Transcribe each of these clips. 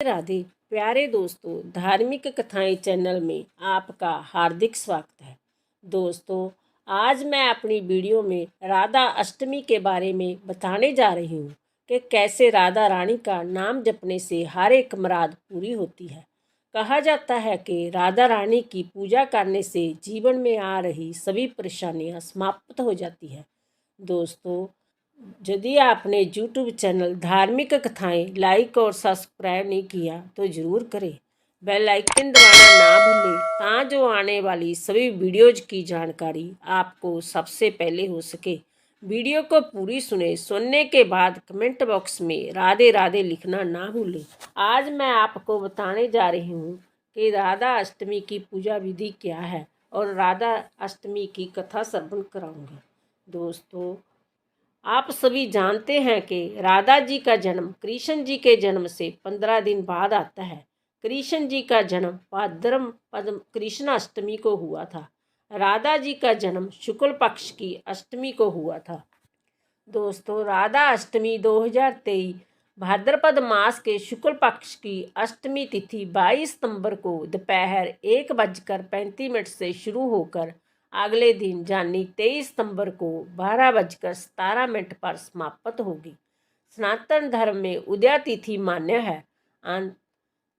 राधे प्यारे दोस्तों, धार्मिक कथाएं चैनल में आपका हार्दिक स्वागत है। दोस्तों, आज मैं अपनी वीडियो में राधा अष्टमी के बारे में बताने जा रही हूँ कि कैसे राधा रानी का नाम जपने से हर एक मुराद पूरी होती है। कहा जाता है कि राधा रानी की पूजा करने से जीवन में आ रही सभी परेशानियाँ समाप्त हो जाती है। दोस्तों, यदि आपने यूट्यूब चैनल धार्मिक कथाएं लाइक और सब्सक्राइब नहीं किया तो ज़रूर करें। बेल आइकन दबाना ना भूलें ताकि जो आने वाली सभी वीडियोज की जानकारी आपको सबसे पहले हो सके। वीडियो को पूरी सुनने के बाद कमेंट बॉक्स में राधे राधे लिखना ना भूलें। आज मैं आपको बताने जा रही हूँ कि राधा अष्टमी की पूजा विधि क्या है और राधा अष्टमी की कथा श्रवण कराऊंगी। दोस्तों, आप सभी जानते हैं कि राधा जी का जन्म कृष्ण जी के जन्म से 15 दिन बाद आता है। कृष्ण जी का जन्म भाद्रपद कृष्ण अष्टमी को हुआ था। राधा जी का जन्म शुक्ल पक्ष की अष्टमी को हुआ था। दोस्तों, राधा अष्टमी 2023 भाद्रपद मास के शुक्ल पक्ष की अष्टमी तिथि 22 सितंबर को दोपहर 1:35 से शुरू होकर अगले दिन यानी 23 सितंबर को 12:17 पर समाप्त होगी। सनातन धर्म में उदया तिथि मान्य है।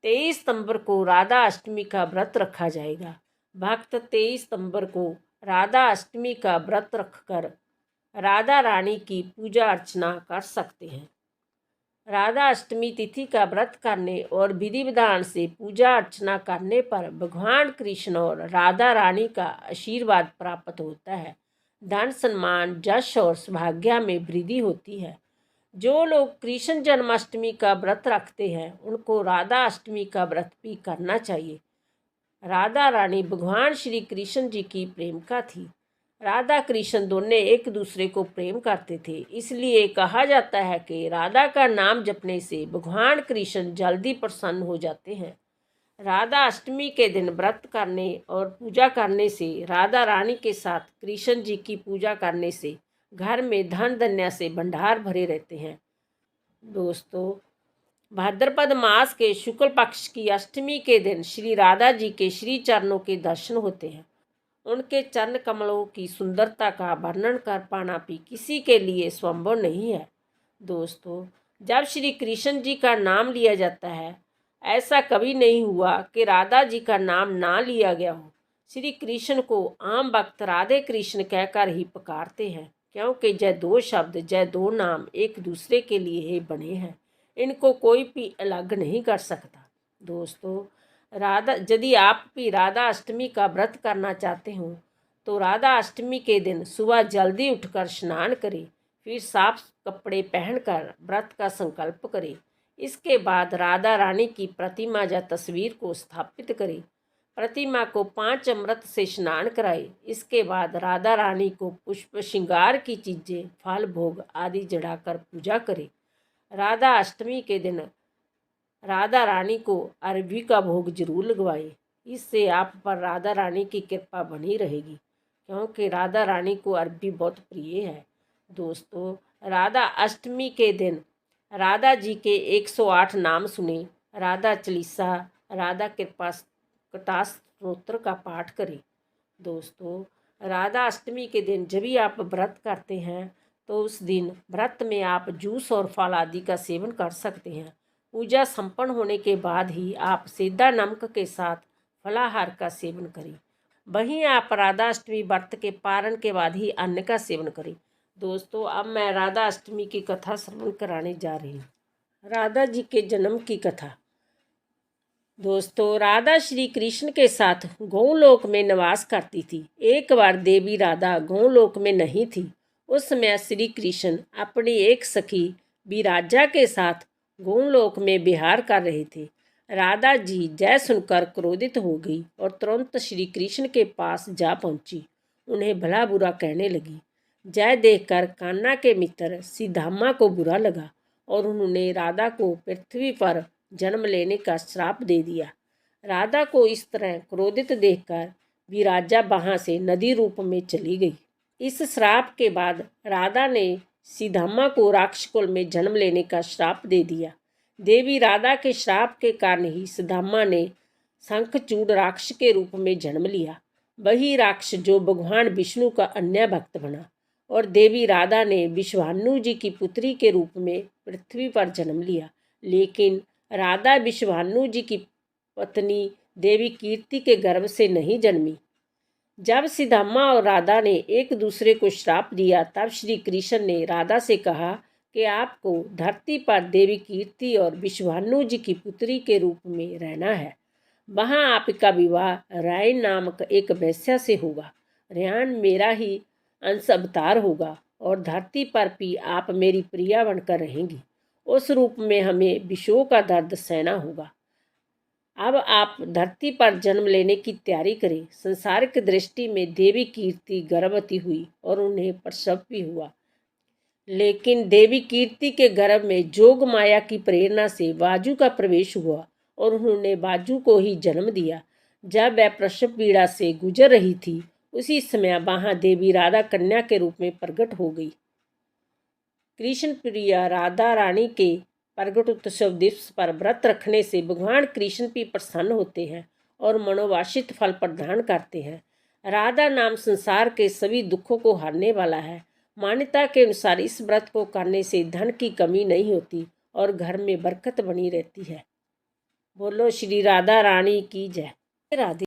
23 सितंबर को राधा अष्टमी का व्रत रखा जाएगा। भक्त 23 सितंबर को राधा अष्टमी का व्रत रखकर राधा रानी की पूजा अर्चना कर सकते हैं। राधा अष्टमी तिथि का व्रत करने और विधि विधान से पूजा अर्चना करने पर भगवान कृष्ण और राधा रानी का आशीर्वाद प्राप्त होता है। धन सम्मान यश और सौभाग्य में वृद्धि होती है। जो लोग कृष्ण जन्माष्टमी का व्रत रखते हैं उनको राधा अष्टमी का व्रत भी करना चाहिए। राधा रानी भगवान श्री कृष्ण जी की प्रेमिका थी। राधा कृष्ण दोनों एक दूसरे को प्रेम करते थे, इसलिए कहा जाता है कि राधा का नाम जपने से भगवान कृष्ण जल्दी प्रसन्न हो जाते हैं। राधा अष्टमी के दिन व्रत करने और पूजा करने से, राधा रानी के साथ कृष्ण जी की पूजा करने से घर में धन धान्य से भंडार भरे रहते हैं। दोस्तों, भाद्रपद मास के शुक्ल पक्ष की अष्टमी के दिन श्री राधा जी के श्री चरणों के दर्शन होते हैं। उनके चरण कमलों की सुंदरता का वर्णन कर पाना भी किसी के लिए संभव नहीं है। दोस्तों, जब श्री कृष्ण जी का नाम लिया जाता है, ऐसा कभी नहीं हुआ कि राधा जी का नाम ना लिया गया हो। श्री कृष्ण को आम भक्त राधे कृष्ण कहकर ही पुकारते हैं, क्योंकि जय दो शब्द जय दो नाम एक दूसरे के लिए ही बने हैं। इनको कोई भी अलग नहीं कर सकता। दोस्तों, यदि आप भी राधा अष्टमी का व्रत करना चाहते हो तो राधा अष्टमी के दिन सुबह जल्दी उठकर स्नान करें, फिर साफ कपड़े पहनकर व्रत का संकल्प करें। इसके बाद राधा रानी की प्रतिमा या तस्वीर को स्थापित करें। प्रतिमा को 5 अमृत से स्नान कराएं। इसके बाद राधा रानी को पुष्प श्रृंगार की चीज़ें, फल भोग आदि चढ़ाकर पूजा करें। राधा अष्टमी के दिन राधा रानी को अरबी का भोग जरूर लगवाए। इससे आप पर राधा रानी की कृपा बनी रहेगी, क्योंकि राधा रानी को अरबी बहुत प्रिय है। दोस्तों, राधा अष्टमी के दिन राधा जी के 108 नाम सुने, राधा चालीसा, राधा कृपा कटाक्ष स्तोत्र का पाठ करें। दोस्तों, राधा अष्टमी के दिन जब भी आप व्रत करते हैं तो उस दिन व्रत में आप जूस और फल आदि का सेवन कर सकते हैं। पूजा संपन्न होने के बाद ही आप सेंधा नमक के साथ फलाहार का सेवन करें। वहीं आप राधा अष्टमी व्रत के पारण के बाद ही अन्न का सेवन करें। दोस्तों, अब मैं राधा अष्टमी की कथा श्रवण कराने जा रही हूँ। राधा जी के जन्म की कथा। दोस्तों, राधा श्री कृष्ण के साथ गौलोक में निवास करती थी। एक बार देवी राधा गौलोक में नहीं थी। उस समय श्री कृष्ण अपनी एक सखी विराजा के साथ गौलोक में विहार कर रहे थे। राधा जी जय सुनकर क्रोधित हो गई और तुरंत श्री कृष्ण के पास जा पहुंची। उन्हें भला बुरा कहने लगी। जय देखकर कान्हा के मित्र सीधामा को बुरा लगा और उन्होंने राधा को पृथ्वी पर जन्म लेने का श्राप दे दिया। राधा को इस तरह क्रोधित देखकर विराजा वहाँ से नदी रूप में चली गई। इस श्राप के बाद राधा ने सीधामा को राक्षस कुल में जन्म लेने का श्राप दे दिया। देवी राधा के श्राप के कारण ही सुदामा ने शंखचूड़ राक्षस के रूप में जन्म लिया। वही राक्षस जो भगवान विष्णु का अन्य भक्त बना और देवी राधा ने विश्वानु जी की पुत्री के रूप में पृथ्वी पर जन्म लिया। लेकिन राधा विश्वानु जी की पत्नी देवी कीर्ति के गर्भ से नहीं जन्मी। जब सुदामा और राधा ने एक दूसरे को श्राप दिया तब श्री कृष्ण ने राधा से कहा कि आपको धरती पर देवी कीर्ति और विश्वानु जी की पुत्री के रूप में रहना है। वहाँ आपका विवाह रायन नामक एक वैश्या से होगा। रायन मेरा ही अंश अवतार होगा और धरती पर भी आप मेरी प्रिया बनकर रहेंगी। उस रूप में हमें विषों का दर्द सहना होगा। अब आप धरती पर जन्म लेने की तैयारी करें। संसारिक दृष्टि में देवी कीर्ति गर्भवती हुई और उन्हें प्रसव भी हुआ। लेकिन देवी कीर्ति के गर्भ में जोग माया की प्रेरणा से बाजू का प्रवेश हुआ और उन्होंने बाजू को ही जन्म दिया। जब वह प्रसव पीड़ा से गुजर रही थी उसी समय वहाँ देवी राधा कन्या के रूप में प्रकट हो गई। कृष्ण प्रिया राधा रानी के प्रगट उत्सव दिवस पर व्रत रखने से भगवान कृष्ण भी प्रसन्न होते हैं और मनोवांछित फल प्रदान करते हैं। राधा नाम संसार के सभी दुखों को हरने वाला है। मान्यता के अनुसार इस व्रत को करने से धन की कमी नहीं होती और घर में बरकत बनी रहती है। बोलो श्री राधा रानी की जय। राधे।